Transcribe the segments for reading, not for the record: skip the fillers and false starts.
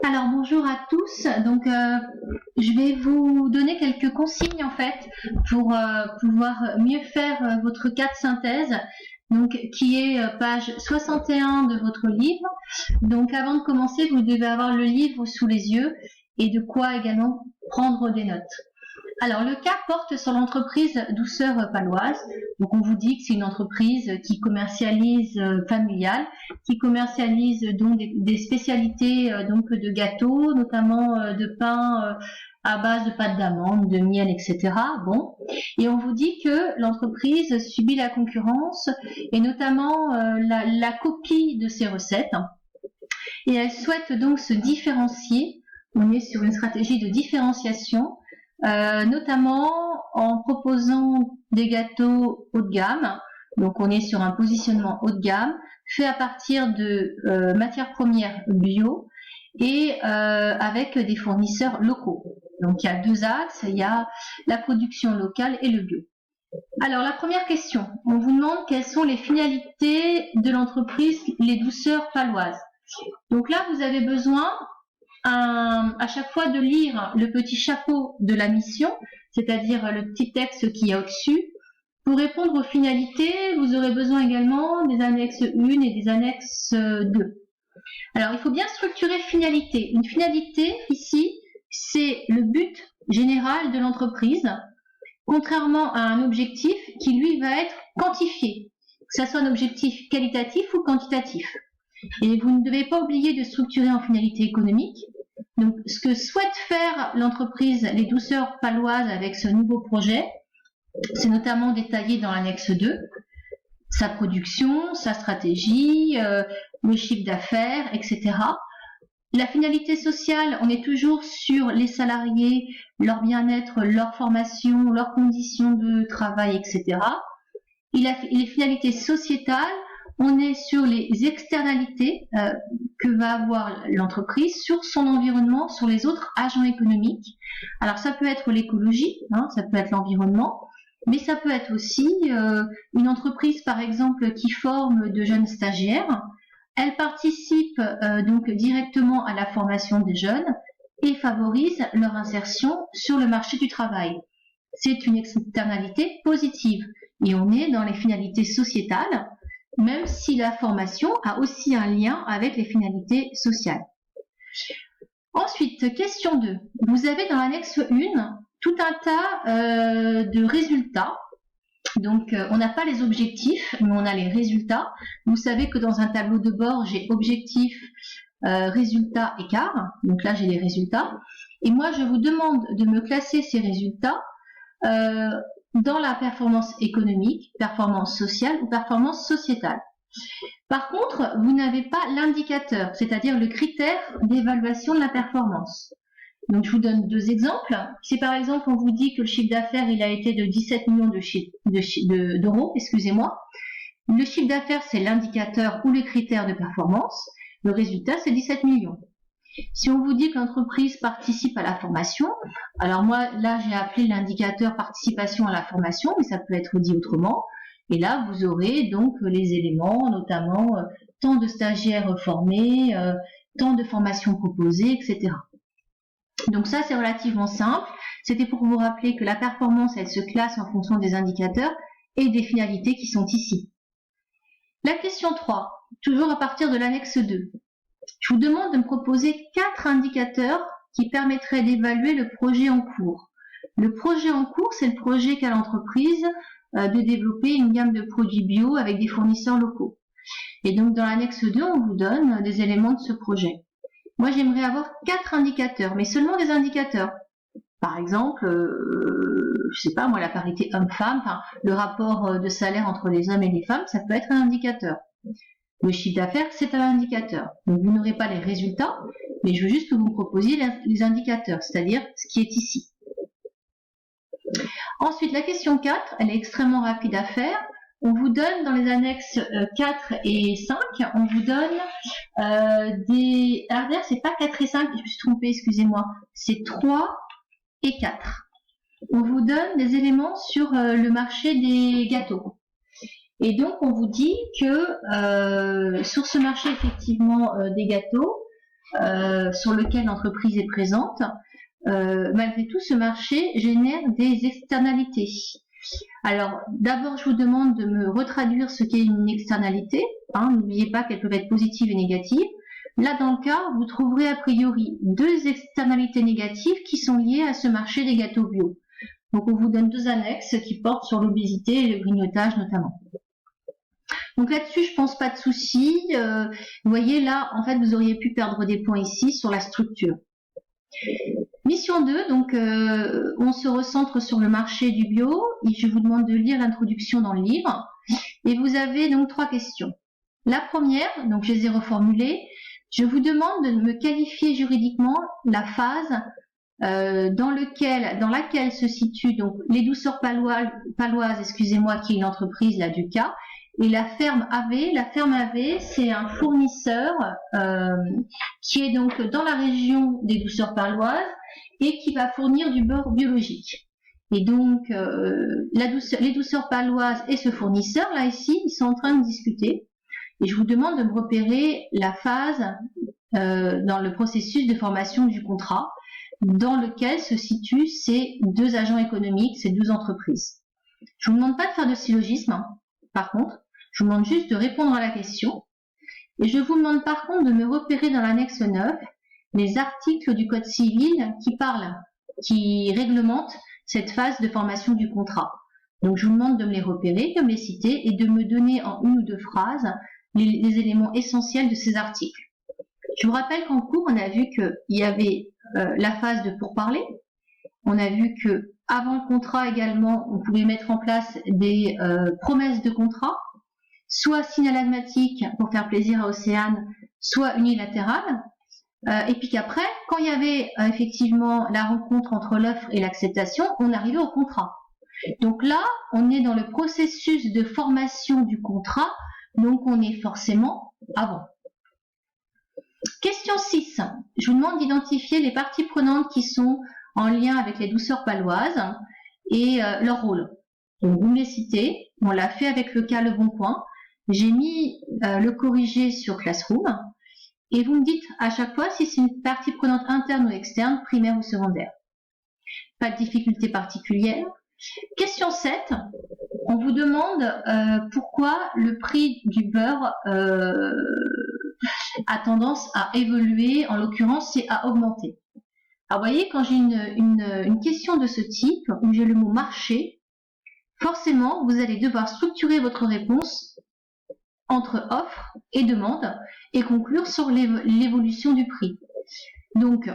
Alors bonjour à tous, donc je vais vous donner quelques consignes en fait pour pouvoir mieux faire votre cas de synthèse, donc qui est page 61 de votre livre. Donc avant de commencer, vous devez avoir le livre sous les yeux et de quoi également prendre des notes. Alors le cas porte sur l'entreprise Douceur Paloise. Donc on vous dit que c'est une entreprise qui commercialise familiale, qui commercialise donc des spécialités donc de gâteaux, notamment de pain à base de pâte d'amande, de miel, etc. Bon, et on vous dit que l'entreprise subit la concurrence et notamment la copie de ses recettes. Et elle souhaite donc se différencier. On est sur une stratégie de différenciation. Notamment en proposant des gâteaux haut de gamme. Donc on est sur un positionnement haut de gamme, fait à partir de matières premières bio et avec des fournisseurs locaux. Donc il y a deux axes, il y a la production locale et le bio. Alors la première question, on vous demande quelles sont les finalités de l'entreprise Les Douceurs Paloises. Donc là vous avez besoin à chaque fois de lire le petit chapeau de la mission, c'est-à-dire le petit texte qui est au-dessus. Pour répondre aux finalités, vous aurez besoin également des annexes 1 et des annexes 2. Alors, il faut bien structurer finalité. Une finalité, ici, c'est le but général de l'entreprise, contrairement à un objectif qui, lui, va être quantifié, que ce soit un objectif qualitatif ou quantitatif. Et vous ne devez pas oublier de structurer en finalité économique. Donc, ce que souhaite faire l'entreprise Les Douceurs Paloises avec ce nouveau projet, c'est notamment détaillé dans l'annexe 2, sa production, sa stratégie, le chiffre d'affaires, etc. La finalité sociale, on est toujours sur les salariés, leur bien-être, leur formation, leurs conditions de travail, etc. Et les finalités sociétales, on est sur les externalités que va avoir l'entreprise sur son environnement, sur les autres agents économiques. Alors ça peut être l'écologie, ça peut être l'environnement, mais ça peut être aussi une entreprise par exemple qui forme de jeunes stagiaires. Elle participe donc directement à la formation des jeunes et favorise leur insertion sur le marché du travail. C'est une externalité positive et on est dans les finalités sociétales, même si la formation a aussi un lien avec les finalités sociales. Ensuite, question 2. Vous avez dans l'annexe 1 tout un tas de résultats. Donc, on n'a pas les objectifs, mais on a les résultats. Vous savez que dans un tableau de bord, j'ai objectif, résultat, écart. Donc là, j'ai les résultats. Et moi, je vous demande de me classer ces résultats dans la performance économique, performance sociale ou performance sociétale. Par contre, vous n'avez pas l'indicateur, c'est-à-dire le critère d'évaluation de la performance. Donc, je vous donne deux exemples. Si par exemple, on vous dit que le chiffre d'affaires, il a été de 17 millions d'euros, excusez-moi. Le chiffre d'affaires, c'est l'indicateur ou le critère de performance. Le résultat, c'est 17 millions. Si on vous dit que l'entreprise participe à la formation, alors moi, là, j'ai appelé l'indicateur participation à la formation, mais ça peut être dit autrement. Et là, vous aurez donc les éléments, notamment tant de stagiaires formés, tant de formations proposées, etc. Donc ça, c'est relativement simple. C'était pour vous rappeler que la performance, elle se classe en fonction des indicateurs et des finalités qui sont ici. La question 3, toujours à partir de l'annexe 2. Je vous demande de me proposer 4 indicateurs qui permettraient d'évaluer le projet en cours. Le projet en cours, c'est le projet qu'a l'entreprise de développer une gamme de produits bio avec des fournisseurs locaux. Et donc, dans l'annexe 2, on vous donne des éléments de ce projet. Moi, j'aimerais avoir 4 indicateurs, mais seulement des indicateurs. Par exemple, je sais pas, moi, la parité homme-femme, le rapport de salaire entre les hommes et les femmes, ça peut être un indicateur. Le chiffre d'affaires, c'est un indicateur. Donc, vous n'aurez pas les résultats, mais je veux juste que vous me proposiez les indicateurs, c'est-à-dire ce qui est ici. Ensuite, la question 4, elle est extrêmement rapide à faire. On vous donne dans les annexes 4 et 5, on vous donne des... Alors d'ailleurs, c'est pas 4 et 5, je me suis trompée, excusez-moi. C'est 3 et 4. On vous donne des éléments sur le marché des gâteaux. Et donc, on vous dit que sur ce marché, effectivement, des gâteaux, sur lequel l'entreprise est présente, malgré tout, ce marché génère des externalités. Alors, d'abord, je vous demande de me retraduire ce qu'est une externalité. N'oubliez pas qu'elles peuvent être positives et négatives. Là, dans le cas, vous trouverez a priori 2 externalités négatives qui sont liées à ce marché des gâteaux bio. Donc, on vous donne 2 annexes qui portent sur l'obésité et le grignotage notamment. Donc là-dessus, je pense pas de souci. Vous voyez, là, en fait, vous auriez pu perdre des points ici sur la structure. Mission 2, donc on se recentre sur le marché du bio et je vous demande de lire l'introduction dans le livre. Et vous avez donc 3 questions. La première, donc je les ai reformulées, je vous demande de me qualifier juridiquement la phase dans laquelle se situent donc les douceurs paloises, excusez-moi, qui est une entreprise là du cas, et la ferme AV. La ferme AV, c'est un fournisseur qui est donc dans la région des douceurs paloises et qui va fournir du beurre biologique. Et donc, les douceurs paloises et ce fournisseur, là ici, ils sont en train de discuter. Et je vous demande de me repérer la phase dans le processus de formation du contrat dans lequel se situent ces 2 agents économiques, ces 2 entreprises. Je vous demande pas de faire de syllogisme, par contre. Je vous demande juste de répondre à la question. Et je vous demande par contre de me repérer dans l'annexe 9 les articles du Code civil qui réglementent cette phase de formation du contrat. Donc je vous demande de me les repérer, de me les citer et de me donner en 1 ou 2 phrases les éléments essentiels de ces articles. Je vous rappelle qu'en cours, on a vu qu'il y avait la phase de pourparler. On a vu que avant le contrat également, on pouvait mettre en place des promesses de contrat, soit signalagmatiques pour faire plaisir à Océane, soit unilatérales. Et puis qu'après, quand il y avait effectivement la rencontre entre l'offre et l'acceptation, on arrivait au contrat. Donc là, on est dans le processus de formation du contrat, donc on est forcément avant. Question 6. Je vous demande d'identifier les parties prenantes qui sont en lien avec les douceurs paloises et leur rôle. Donc vous me les citez. On l'a fait avec le cas Le Bon Coin. J'ai mis le corrigé sur Classroom. Et vous me dites à chaque fois si c'est une partie prenante interne ou externe, primaire ou secondaire. Pas de difficulté particulière. Question 7. On vous demande pourquoi le prix du beurre a tendance à évoluer, en l'occurrence c'est à augmenter. Alors vous voyez, quand j'ai une question de ce type, où j'ai le mot marché, forcément vous allez devoir structurer votre réponse entre offre et demande et conclure sur l'évolution du prix. Donc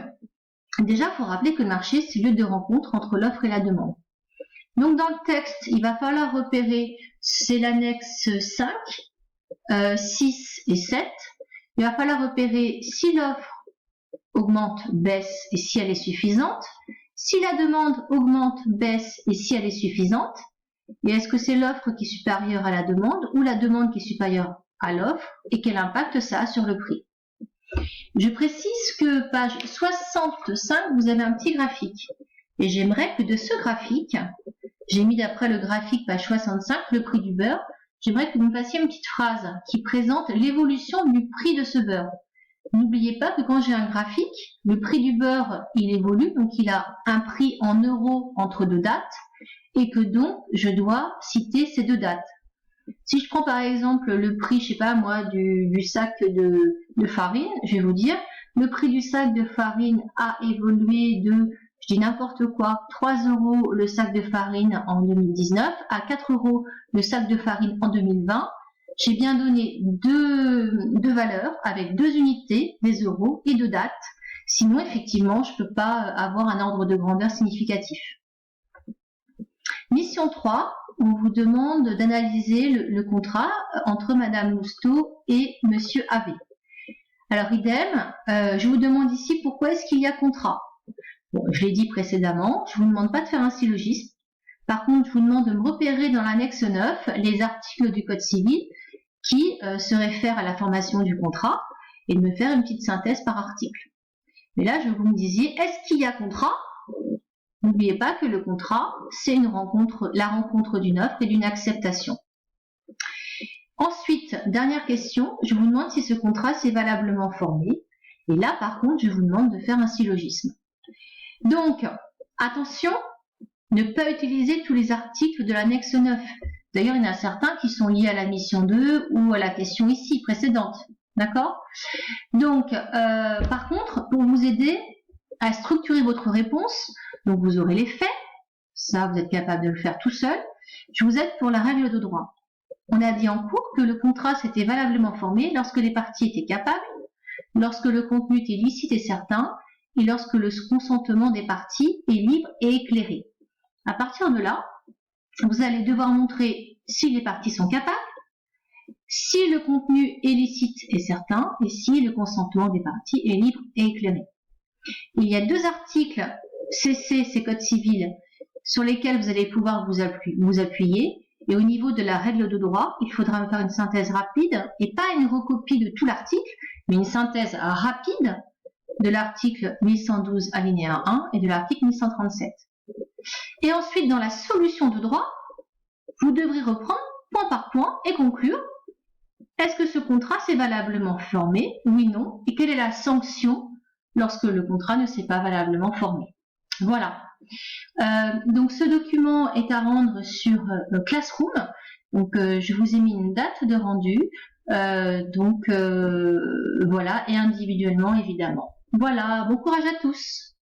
déjà il faut rappeler que le marché c'est le lieu de rencontre entre l'offre et la demande. Donc dans le texte, il va falloir repérer, c'est l'annexe 5, 6 et 7. Il va falloir repérer si l'offre augmente, baisse et si elle est suffisante. Si la demande augmente, baisse et si elle est suffisante. Et est-ce que c'est l'offre qui est supérieure à la demande ou la demande qui est supérieure à l'offre et quel impact ça a sur le prix. Je précise que page 65, vous avez un petit graphique. Et j'aimerais que de ce graphique, j'ai mis d'après le graphique page 65, le prix du beurre, j'aimerais que vous me fassiez une petite phrase qui présente l'évolution du prix de ce beurre. N'oubliez pas que quand j'ai un graphique, le prix du beurre, il évolue, donc il a un prix en euros entre 2 dates, et que donc je dois citer ces 2 dates. Si je prends par exemple le prix, je sais pas moi, du sac de farine, je vais vous dire, le prix du sac de farine a évolué de, je dis n'importe quoi, 3 € le sac de farine en 2019 à 4 € le sac de farine en 2020. J'ai bien donné deux valeurs avec 2 unités, des euros et 2 dates. Sinon, effectivement, je ne peux pas avoir un ordre de grandeur significatif. Mission 3, on vous demande d'analyser le contrat entre Madame Lousteau et Monsieur Ave. Alors, idem, je vous demande ici pourquoi est-ce qu'il y a contrat. Bon, je l'ai dit précédemment, je ne vous demande pas de faire un syllogisme. Par contre, je vous demande de me repérer dans l'annexe 9 les articles du Code civil qui se réfèrent à la formation du contrat et de me faire une petite synthèse par article. Mais là, je vous me disiez, est-ce qu'il y a contrat? N'oubliez pas que le contrat, c'est la rencontre d'une offre et d'une acceptation. Ensuite, dernière question, je vous demande si ce contrat s'est valablement formé. Et là, par contre, je vous demande de faire un syllogisme. Donc, attention, ne pas utiliser tous les articles de l'annexe 9. D'ailleurs, il y en a certains qui sont liés à la mission 2 ou à la question ici, précédente. D'accord? Donc, par contre, pour vous aider à structurer votre réponse, donc vous aurez les faits, ça vous êtes capable de le faire tout seul, je vous aide pour la règle de droit. On a dit en cours que le contrat s'était valablement formé lorsque les parties étaient capables, lorsque le contenu était licite et certain, et lorsque le consentement des parties est libre et éclairé. À partir de là, vous allez devoir montrer si les parties sont capables, si le contenu est licite et certain, et si le consentement des parties est libre et éclairé. Il y a 2 articles CC, c'est Code civil, sur lesquels vous allez pouvoir vous appuyer. Et au niveau de la règle de droit, il faudra faire une synthèse rapide, et pas une recopie de tout l'article, mais une synthèse rapide de l'article 1112 alinéa 1 et de l'article 1137. Et ensuite, dans la solution de droit, vous devrez reprendre point par point et conclure: est-ce que ce contrat s'est valablement formé? Oui, non. Et quelle est la sanction lorsque le contrat ne s'est pas valablement formé? Voilà. Donc ce document est à rendre sur Classroom. Donc je vous ai mis une date de rendu. Voilà, et individuellement évidemment. Voilà, bon courage à tous.